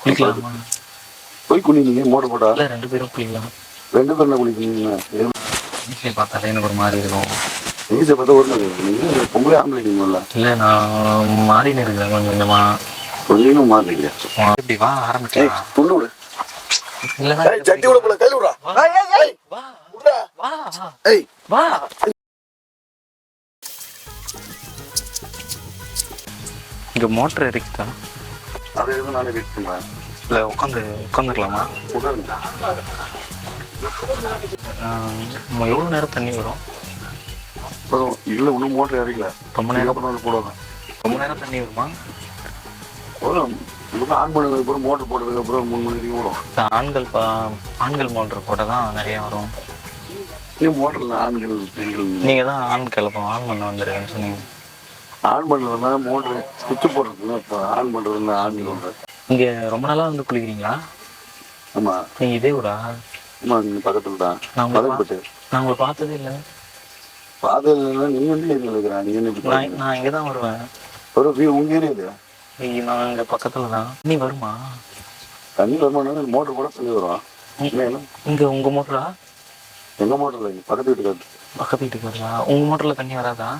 குளிக்கலாமா? போய் குளிங்க மோட்டர் போட்டா இல்லை 2 பேரும் குளிக்கலாம். 2 பேரும் என்ன குளிக்கிறீங்க? மீசையை பார்த்தாலே எனக்கு ஒரு மாதிரி இருக்கும். மீசை பார்த்தா ஒரு நீங்கள் பொம்பளை ஆம்பளை நீங்களா? இல்லை நான் மாறின்னு இருக்கிறேன் கொஞ்சம் கொஞ்சமா. கொஞ்சம் மாறிங்க. இப்படி வா ஆரம்பிக்கலாம். பொண்ணு விடு. இல்லைன்னா சட்டி விட போல கையில் விடா. வா விடா. வா ஏய் வா. இங்கே மோட்டர் இருக்குதா? அதை எதுவும் நானே வெயிட் பண்ணுறேன். இல்லை உட்காந்துக்கலாமா? உட்காருங்க. எவ்வளோ நேரம் தண்ணி வரும்? இல்லை இன்னும் மோட்டர் இறக்கல. ரொம்ப நேரம் அப்புறம் போடுவாங்க. ரொம்ப நேரம் தண்ணி வருமா? வரும். ஆன் பண்ணதுக்கப்புறம் மோட்டர் போட்டதுக்கப்புறம் 3 மணி வரைக்கும் வரும். ஆண்கள் மோட்டர் போட்டால் தான் நிறைய வரும். மோட்டரில் ஆண்கள் பெண்கள் நீங்கள் தான் ஆண் கிளப்போம் ஆன் பண்ண வந்துருக்கேன்னு சொன்னீங்க. ஆன் பண்ணுறதுனா மோட்ரு சுவிட்ச் போடுறதுன்னா இப்போ ஆன் பண்ணுறதுன்னா ஆண்கள் வந்து. இங்கே ரொம்ப நாளாக வந்து குளிக்கிறீங்களா? ஆமாம். நீங்கள் இதே ஊரா? ஆமாம், நீங்கள் பக்கத்தில் தான். நான் உங்களை பார்த்ததே இல்லை. பார்த்ததுன்னா நீங்கள் வந்து ஏரியாவில் இருக்கிறா? நீங்கள் நான் இங்கே தான் வருவேன். ஒரு உங்கள் ஏரியா இல்லையா? நான் இங்கே பக்கத்தில் தான். நீ வருமா? தண்ணி வருமானா மோட்ரு கூட தண்ணி வரும். இங்கே உங்கள் மோட்டரா? எங்கள் மோட்டர் இல்லை, பக்கத்து வீட்டுக்கு. பக்கத்து வீட்டுக்கு வரா? உங்கள் மோட்டரில் தண்ணி வராதா?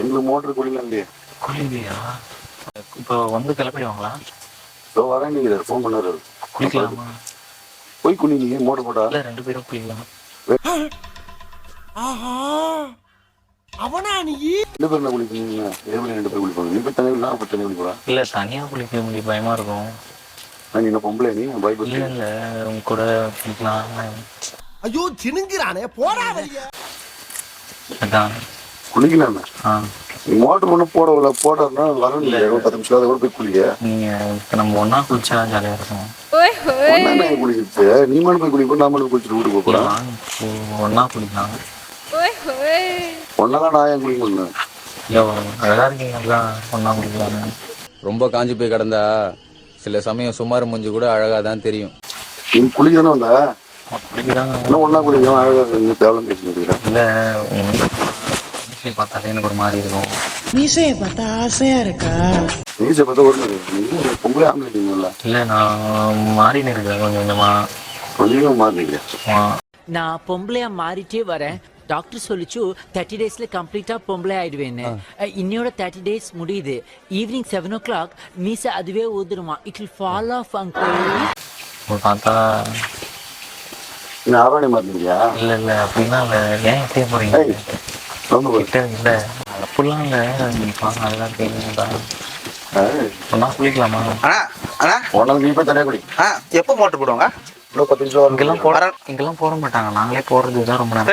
எங்களுக்கு மோட்டர் குளிக்கலாம் இல்லையா? குளிக்கலையா? இப்போ வந்து கிளப்பிடுவாங்களா? இதோ வரேன் நீங்கள் ஃபோன் பண்ணாரு. குளிக்கலாமா? போய் குளிங்க மோட்டர் போட்டா. இல்லை 2 பேரும் குளிக்கலாம். அவனா நீ 2 பேர் என்ன குளிப்பீங்க? எப்படி 2 பேர் குளிப்பாங்க? நீ போய் தண்ணி விடலாம், அப்போ தண்ணி குளிப்பா. இல்லை தனியாக குளிக்க முடியும், பயமாக இருக்கும். நான் என்ன பொம்பளை நீ பயப்பட? இல்லை இல்லை உங்க கூட குளிக்கலாம். ஐயோ சினுங்கிறானே போடா வெளியே. அதான் குளிக்கலாமே. நீ மோட்டர் ஒன்றும் போட்டோம்னா வரணும் இல்லை. 10 நிமிஷம் அதை கூட போய் குளிக்க. நீங்கள் இப்போ நம்ம ஒன்றா குளிச்சா ஜாலியாக இருக்கும். குளிக்கிறது நீ மட்டும் போய் குளிப்போம், நான் மட்டும் குளிச்சுட்டு வீட்டுக்கு போகிறேன். ஒன்றா குளிக்கலாம். ஒன்னாதான் நான் ஏன் குளிக்க முடியும்? இல்லை அழகாக இருக்கீங்களா, ஒன்றா குளிக்கலான்னு. ரொம்ப காஞ்சி போய் கிடந்தா சில சமயம் சுமார் மூஞ்சி கூட அழகா தான் தெரியும். நீ குளிக்கதானே வந்தா? குளிக்கிறாங்க. இன்னும் ஒன்றா குளிக்கலாம், அழகாக தேவலம் பேசிக்கிறேன். இல்லை மீசையை பார்த்தாலே எனக்கு ஒரு மாதிரி இருக்கும். மீசையை பார்த்தா ஆசையா இருக்கா? மீசை பார்த்தா ஒரு பொங்கலே ஆரம்பிச்சிங்களா? இல்லை நான் மாறின்னு இருக்கிறேன் கொஞ்சம் கொஞ்சமா. கொஞ்சம் மாறிங்க. நான் பொம்பளையா மாறிட்டே வரேன். டாக்டர் சொல்லிச்சு 30 daysல கம்ப்ளீட்டா பொம்பளை ஆயிடுவேன்னு. இன்னையோட 30 days முடியுது. ஈவினிங் 7 o'clock மீசை அதுவே ஊதுருமா. It will fall off uncle. பார்த்தா நீ ஆரோனி மாறியா? இல்லை இல்லை அப்படின்னா இல்லை. ஏன் இப்படியே போறீங்க? கிட்ட இல்லை அப்படிலாம் இல்லை. நீங்கள் பாருங்க நல்லா இருக்கீங்களா? ஒன்றா குளிக்கலாமா? நீ போய் தனியாக குடி. எப்போ மோட்டர் போடுவாங்க? இன்னும் 10 நிமிஷம் இங்கெல்லாம் போட மாட்டாங்க. நாங்களே போடுறதுக்கு தான் ரொம்ப நேரம்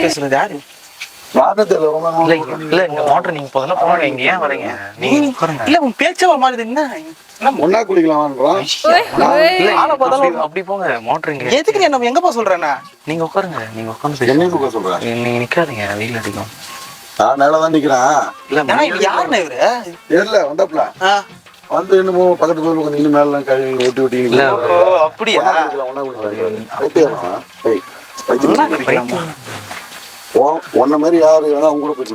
பேசுறது யாரு? இல்ல இங்க மோட்டர் நீங்க முதல்ல போங்க. இங்க ஏன் வரீங்க? நீங்க பாருங்க. இல்ல உன் பேச்சே ஒரு மாதிரி என்ன ஒன்னா குளிக்கலாமான்றோம். அப்படி போங்க. மோட்டர் இங்க எதுக்கு நீ நம்ம எங்க போக சொல்றேன்னா? நீங்க உட்காருங்க. நீங்க உட்காந்து என்ன சொல்றேன்? நீங்க நிக்காதீங்க, வெயில் அடிக்கும். நான் நேரதான் நிக்கிறேன். இல்ல யாருன்னு இவரு தெரியல வந்தாப்ல வந்து என்னமோ பக்கத்து போய் கொஞ்சம் இன்னும் மேல கழுவி ஒட்டி ஒட்டி. அப்படியா? உன்ன மாதிரி யாரு வேணா அவங்க கூட போய்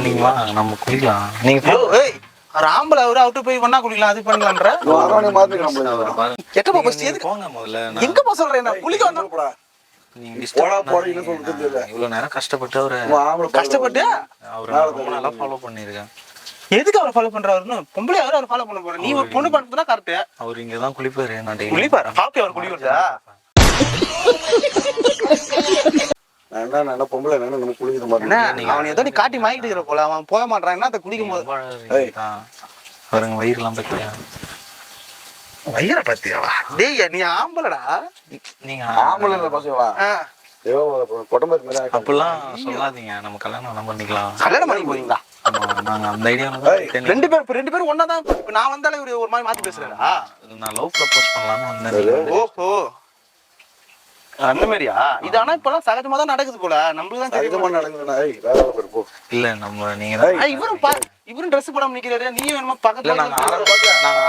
நீங்களா நம்ம குளிக்கலாம். நீங்க ராம்பல அவரு அவுட்டு போய் ஒண்ணா குளிக்கலாம். அது பண்ணலாம்ன்ற எங்க போங்க முதல்ல. எங்க போக சொல்றேன்? குளிக்க வந்தா நீங்க இவ்வளவு நேரம் கஷ்டப்பட்டு கஷ்டப்பட்டு அவரை ரொம்ப நாளா ஃபாலோ பண்ணிருக்கேன். எதுக்கு அவரை ஃபாலோ பண்றாருன்னு? பொம்பளை அவர் ஃபாலோ பண்ண போற. நீ ஒரு பொண்ணு பண்றதுனா கரெக்ட். அவர் இங்கதான் குளிப்பாரு. நான் டெய்லி குளிப்பாரு. பாப்பி அவர் குளிக்கிறதா? நான் பொம்பளை நம்ம குளிக்கிற மாதிரி. அவன் ஏதோ நீ காட்டி வாங்கிட்டு இருக்கிற போல. அவன் போக மாட்டான். என்ன அதை குளிக்கும் போது அவருங்க வயிறுலாம் பத்தியா? வயிறை பத்தியாவா? டேய் நீ ஆம்பளடா. நீங்க ஆம்பளை இல்ல பசவா? அப்படிலாம் சொல்லாதீங்க. நம்ம கல்யாணம் பண்ணிக்கலாம். கல்யாணம் பண்ணி போறீங்களா? நாங்க அந்த ஐடியால 2 பேரும் ஒன்னா தான். நான் வந்தாலே ஒரு மாதிரி மாத்தி பேசுறேடா. நான் லவ் ப்ரப்போஸ் பண்ணலாம்னு வந்தேன். ஓஹோ அந்த மாதிரியா? இது ஆனா இப்பெல்லாம் சகஜமா தான் நடக்குது போல. நம்மளுக்கு தான் சகஜமா நடக்குதுடா. இல்ல நம்ம நீங்க இவரும் ட்ரெஸ் போடாம நிக்கிறாரு. நீ வேணுமா பக்கத்துல? நான்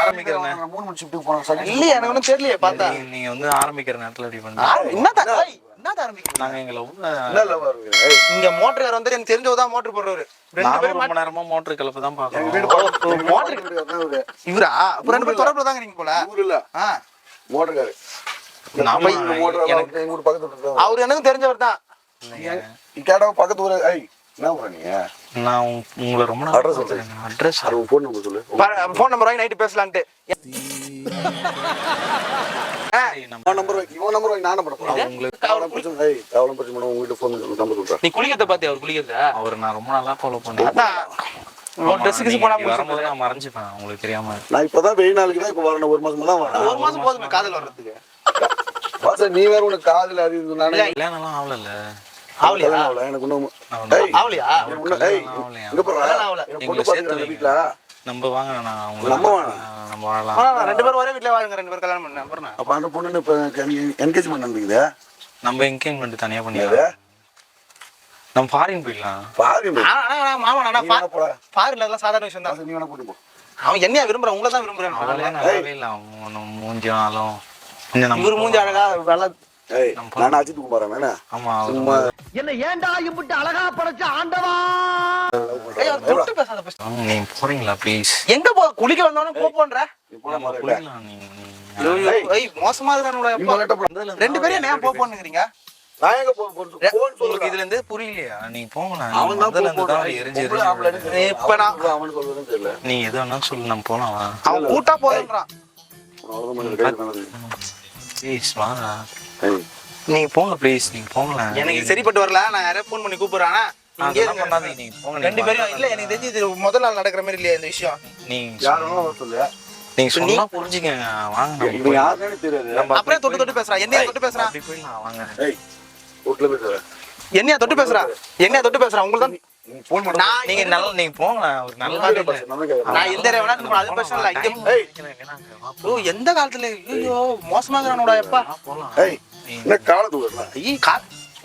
ஆரம்பிக்கிறேன். 3 மணி ஷிஃப்ட்டுக்கு போறோம். இல்லையா எனக்கு ஒன்றும் தெரியலையே பார்த்தா. நீங்க வந்து ஆரம்பிக்கிற நேரத்துல அப்படி பண்ணுங்க. என்னதான் என்ன ஆரம்பிக்கிறீங்க? நாங்க எங்களை என்ன love ஆ இருக்கு? ஏய், இங்க மோட்டர் வந்து எனக்கு தெரிஞ்சவதான் மோட்டர் போடுறவரு. ரெண்டு பேரும் ரொம்ப நேரமா மோட்டர் கிளப்பு தான் எங்க பாக்குறோம். வீடு பக்கத்து மோட்டர் வீடு தான் இவரு. இவரா? அப்ப ரெண்டு பேரும் தொடர்புல தாங்க நீங்க போல. ஊரு இல்ல, ஆ, மோட்டர்காரு. நாம இந்த மோட்டர் எனக்கு எங்க ஊர் பக்கத்து வீட்டுல தான். அவரு எனக்கு தெரிஞ்சவர் தான். நீ கேட்டா பக்கத்து ஊரு. ஏய், என்ன பண்ற நீ? நான் உங்களை ரொம்ப Address சொல்லு. அட்ரஸ் அது ஃபோன் நம்பர் சொல்லு. போன் நம்பர் வாங்கி நைட்டு பேசலான்ட்டு. இவன் நம்பர் வாங்கி நான் நம்பர் போறேன். உங்களுக்கு அவளம் பிரச்சனை. ஏய், அவளம் பிரச்சனை பண்ண உங்க வீட்டு ஃபோன் நம்பர் சொல்றேன். நீ குளிக்கிறத பாத்தி அவர் குளிக்கிறத? அவர் நான் ரொம்ப நாளா ஃபாலோ பண்ணேன். அதான் ட்ரெஸ் கிஸ் போனா வரும்போது நான் மறைஞ்சுப்பேன் உங்களுக்கு தெரியாம. நான் இப்பதான் வெயில் நாளுக்கு தான் இப்ப வரணும். ஒரு மாசமா தான் வரேன். ஒரு மாசம் போதுமே காதல் வர்றதுக்கு. பாச நீ வேற உனக்கு காதல் அறிவு நானே கல்யாணம்லாம் ஆகல. ஆவலியா? அவள எனக்கு இன்னும் ஆவலியா? ஏய் இங்க போறா. ஆவல. எனக்கு பொண்ணு பாத்துக்கிற வீட்ல நம்ம வாங்க நான் உங்களுக்கு நம்ம வாங்க. நம்ம வாழலாம். ரெண்டு பேரும் ஒரே வீட்ல வாழுங்க. ரெண்டு பேரும் கல்யாணம் பண்ண அப்புறம் அப்ப அந்த பொண்ணு இப்ப என்கேஜ்மெண்ட் நடந்துக்குது. நம்ம என்கேஜ்மெண்ட் தனியா பண்ணிடலாம். நம்ம ஃபாரின் போயிடலாம். பாரு மாமா நீ வேணா போடா. ஃபாரின்ல எல்லாம் சாதாரண விஷயம் தான். நீ வேணா கூட்டி போ. அவன் என்னையா விரும்புறான்? உங்களை தான் விரும்புறான். அதெல்லாம் நல்லாவே இல்லை. அவன் மூஞ்சாலும் இவரு மூஞ்சி அழகா வெள்ள. ஏய் நான் அஜித் குமாரா நானே. ஆமா சும்மா என்ன ஏன்டா இம்புட்டு அழகா படைச்ச ஆண்டவா? ஏய் அவர் தொட்டு பேசாத பேச. நீங்க போறீங்களா ப்ளீஸ்? எங்க போ? குளிக்க வந்தவனே போன்ற. இப்போ நம்ம நம்ம குளிக்கலாம். நீங்க ஏய் மோசமா நீ இருக்கறானே. லேட்டா போ. ரெண்டு பேரும் ஏன் போறீங்க? நான் எங்க போன் உங்களுக்கு சொல்றேன். இதுல இருந்து புரியலையா? நீங்க போங்க. அவன் தான் தான் எரிஞ்சு இப்ப நான் அவனுக்கு சொல்றதுன்னு தெரியல. நீ எது வேணாலும் சொல்லு. நம்ம போலாம் வா. அவன் கூட்டா போறேன்றான். அவ்வளவுதான் மணி கை பண்ணது. ப்ளீஸ் வாங்க. ஏய் நீங்க போங்க ப்ளீஸ். நீங்க போங்களேன். எனக்கு சரிப்பட்டு வரல. நான் யாரே ஃபோன் பண்ணி கூப்பிடுறானா? இங்கே அதெல்லாம் பண்ணாதீங்க. நீங்க போங்க. ரெண்டு பேரும் இல்ல எனக்கு தெரிஞ்சு இது முதல் நாள் நடக்கிற மாதிரி இல்லையா இந்த விஷயம். நீங்க யாரும் வர சொல்லு. நீங்க சொன்னா புரிஞ்சுக்கங்க. வாங்க. இவன் யாருன்னு தெரியாது. நம்ம அப்படியே தொட்டு பேசுறான். என்னையா தொட்டு பேசுறான்? அப்படி போயிடலாம் வாங்க. ஏய் வீட்ல பேசுற. என்னையா தொட்டு பேசுறான்? என்னையா தொட்டு பேசுறான்? உங்களுக்கு தான் நீ போன் பண்ண. நான் நீங்க நல்ல நீங்க போங்க. ஒரு நல்ல நான் எந்த ரேவனா அது பிரச்சனை இல்ல. இங்க ஏய் ஓ எந்த காலத்துல ஐயோ மோசமா இருக்கறானோடா எப்பா. போலாம். ஏய் என்ன காலத்து வரல. ஐய்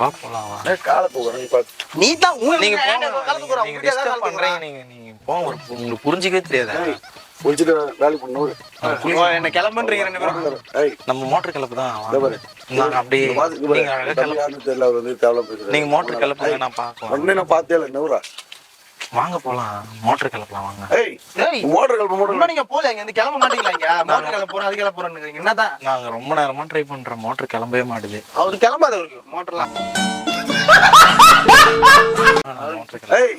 வா போலாம் வா. என்ன காலத்து வர நீ பாத்து. நீ தான் நீங்க போங்க. காலத்துக்கு வர. நீங்க டிஸ்டர்ப் பண்றீங்க. நீங்க போங்க. உங்களுக்கு புரிஞ்சிக்கவே தெரியாது. குளிச்சிட்டு வேலை பண்ணு. என்ன கிளம்புன்றீங்க ரெண்டு பேரும். ஏய் நம்ம மோட்டர் கிளப்பு தான். இதோ பாரு. நாங்க அப்படியே நீங்க அழகா கிளப்பு. யாருன்னு தெரியல அவர் வந்து தேவல பேசுறாரு. நீங்க மோட்டர் கிளப்புங்க. நான் பாக்கலாம். உடனே நான் பார்த்தே இல்ல நவுரா. வாங்க போலாம். மோட்டர் கிளப்பலாம் வாங்க. ஏய் ஏய் மோட்டர் கல்ப மோட்டர். இன்னும் நீங்க போல இங்க இருந்து கிளம்ப மாட்டீங்களா? இங்க மோட்டர் கிளம்ப போறோம் அது கிளம்ப போறோம்ங்கறீங்க. என்னதான் நாங்க ரொம்ப நேரமா ட்ரை பண்றோம். மோட்டர் கிளம்பவே மாட்டுது. அவர் கிளம்பாதவருக்கு மோட்டர்லாம். மோட்டர் கிளம்ப. ஏய்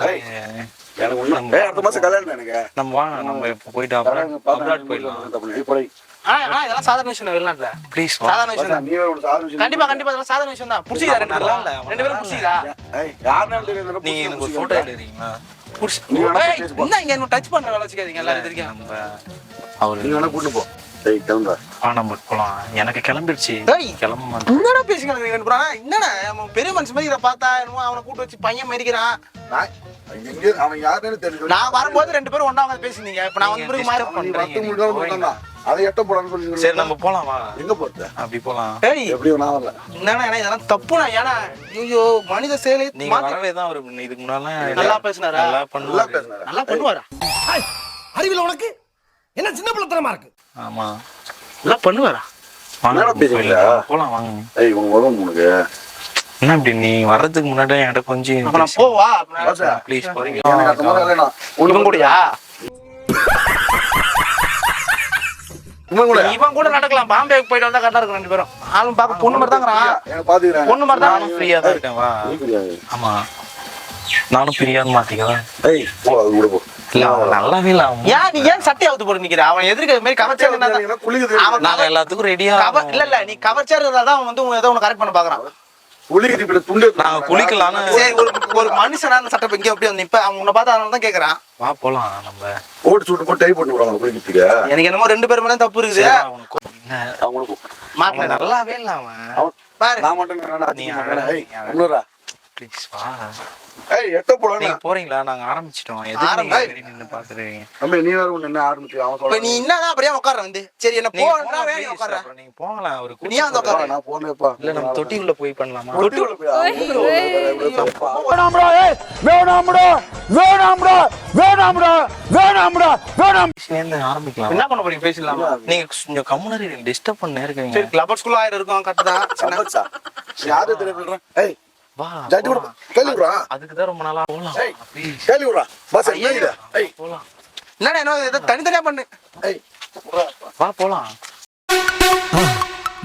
ஏய் எனக்கு ஒண்ணும் ஏய் அடுத்த மாசம் கல்யாணம் எனக்கு. நம்ம வாங்க. நம்ம இப்ப போயிட்டு அப்ராட் போயிடலாம். ஏய் போய். இதெல்லாம் சாதாரண விஷயம் வெளிநாட்டுல. ப்ளீஸ் சாதாரண விஷயம் தான். நீ வேற ஒரு சாதாரண விஷயம். கண்டிப்பா இதெல்லாம் சாதாரண விஷயம் தான். புடிச்சீரா ரெண்டு நல்லா பேரும்? இல்ல. ரெண்டு பேரும் புடிச்சீரா? ஏய் யாருன்னு தெரியல. நீங்க எனக்கு ஒரு போட்டோ எடுக்கிறீங்களா? நீ வேணா ஏய் என்ன இங்க என்ன டச் பண்ற வேலை வச்சுக்காதீங்க எல்லாரும் தெரியும். நம்ம அவரு நீ வேணா கூட்டி போ. ஏய் கிளம்புடா. நம்ம போலாம். எனக்கு கிளம்பிடுச்சு. ஏய் கிளம்ப மாட்டேன். என்னடா பேசிக்கிறீங்க ரெண்டு பேரும்? என்னடா அவன் பெரிய மனுஷன் மாதிரி பார்த்தா என்னமோ அவனை கூட்டு வச்சு பையன் மரிக்கிறான். எங்க அவன் யாருன்னு தெரியல. நான் வரும்போது ரெண்டு பேரும் ஒண்ணா வந்து பேசினீங்க. இப்ப நான் வந்து பிறகு மாறி பண்றேன். அதை எட்ட போடான்னு சொல்லி. சரி நம்ம போலாம் வா. எங்க போறது? அப்படி போலாம். ஏய் எப்படியும் நான் வரல. என்னடா இதெல்லாம் தப்புனா ஏன்னா ஐயோ மனித செயலை நீங்க வரவே தான் ஒரு இதுக்கு முன்னால நல்லா பேசினாரா? நல்லா நல்லா பண்ணுவாரு. பேசுனாரு. நல்லா பண்ணுவாரா? அறிவில உனக்கு என்ன சின்ன பிள்ளைத்தனமா இருக்கு? ஆமா நல்லா பண்ணுவாரா? வாங்க என்னடா பேசுறீங்க? போயிடலாம். போலாம் வாங்க. ஏய் உன் வரும் உனக்கு. என்ன இப்படி நீ வர்றதுக்கு முன்னாடி என்கிட்ட கொஞ்சம் அப்ப நான் போவா ப்ளீஸ் போறீங்க. எனக்கு அந்த மாதிரி இல்லைண்ணா. இவன் கூடயா? இவன் கூட இவன் கூட நடக்கலாம். பாம்பேக்கு போயிட்டு வந்தா கரெக்டா இருக்கும் ரெண்டு பேரும். ஆளும் பார்க்க பொண்ணு மாதிரி தாங்கிறான். எனக்கு பாத்துக்கிறேன். பொண்ணு மாதிரி தான். நானும் ஃப்ரீயா தான் இருக்கேன் வா. ஆமா நானும் ஃப்ரீயான்னு மாத்திக்கவா. ஏய் போ அது கூட போ. இல்ல அவன் நல்லாவே இல்ல. அவன் ஏன் நீ ஏன் சட்டை அவுத்து போட்டு நிக்கிற? அவன் எதிர்க்க மாதிரி கவர்ச்சாரு குளிக்குது. நாங்க எல்லாத்துக்கும் ரெடியா இல்ல நீ கவர்ச்சாரு தான் அவன் வந்து ஏதோ ஒண்ணு கரெக்ட் பண்ண பாக்குறான். குளிக்குது இப்படி துண்டு. நாங்க குளிக்கலான்னு சரி ஒரு மனுஷனான சட்டை இங்க எப்படி வந்து நிப்ப? அவன் உன்னை பார்த்தா அதனால தான் கேக்குறான். வா போலாம். நம்ம ஓட்டு சூட்டு போட்டு டை பண்ணி விடுறாங்க குளிக்கிறதுக்கு. எனக்கு என்னமோ ரெண்டு பேர் மேல தப்பு இருக்குது. அவனுக்கு என்ன அவங்களுக்கு மாட்டல நல்லாவே இல்ல அவன். அவன் பாரு நான் மட்டும் நீ ஏய் உன்னரா ப்ளீஸ் வா. ஏய் எட்ட போடா நீங்க போறீங்களா? நாங்க ஆரம்பிச்சிட்டோம். ஆரம்பி. எதுக்கு நின்னு பாக்குறீங்க? தம்பி நீ வேற ஒண்ணு என்ன ஆரம்பிச்சு அவன் இப்ப சொல்றான். நீ என்னதான் அப்படியே உட்கார வந்து சரி என்ன நீங்க போறா போங்க, வேற please. உட்கார அப்புறம் நீங்க போங்கலாம். ஒரு நீ ஏன் வந்து உட்கார நான் போனேப்பா. இல்ல நம்ம தொட்டிக்குள்ள போய் பண்ணலாமா? தொட்டிக்குள்ள போய் சேர்ந்து ஆரம்பிக்கலாம். என்ன பண்ண போறீங்க பேசலாமா நீங்க கொஞ்சம் கம்முனரி டிஸ்டர்ப் பண்ண இருக்கீங்க. சரி கிளப் ஸ்கூல் 1000 இருக்கும் கரெக்ட் தான் யாரு தெரியல. ஏய் வா. ஜாட்டி விடு. கேளு விடுறா. அதுக்கு தான் ரொம்ப நாளா போலாம். ஏய். ப்ளீஸ் கேளு விடுறா. பஸ் ஏறிடா. ஏய் போலாம். என்னடா என்ன ஏதோ தனித்தனியா பண்ணு ஏய் விடுறா. வா போலாம்.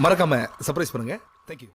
மறக்காம சர்ப்ரைஸ் பண்ணுங்க. தேங்க்யூ.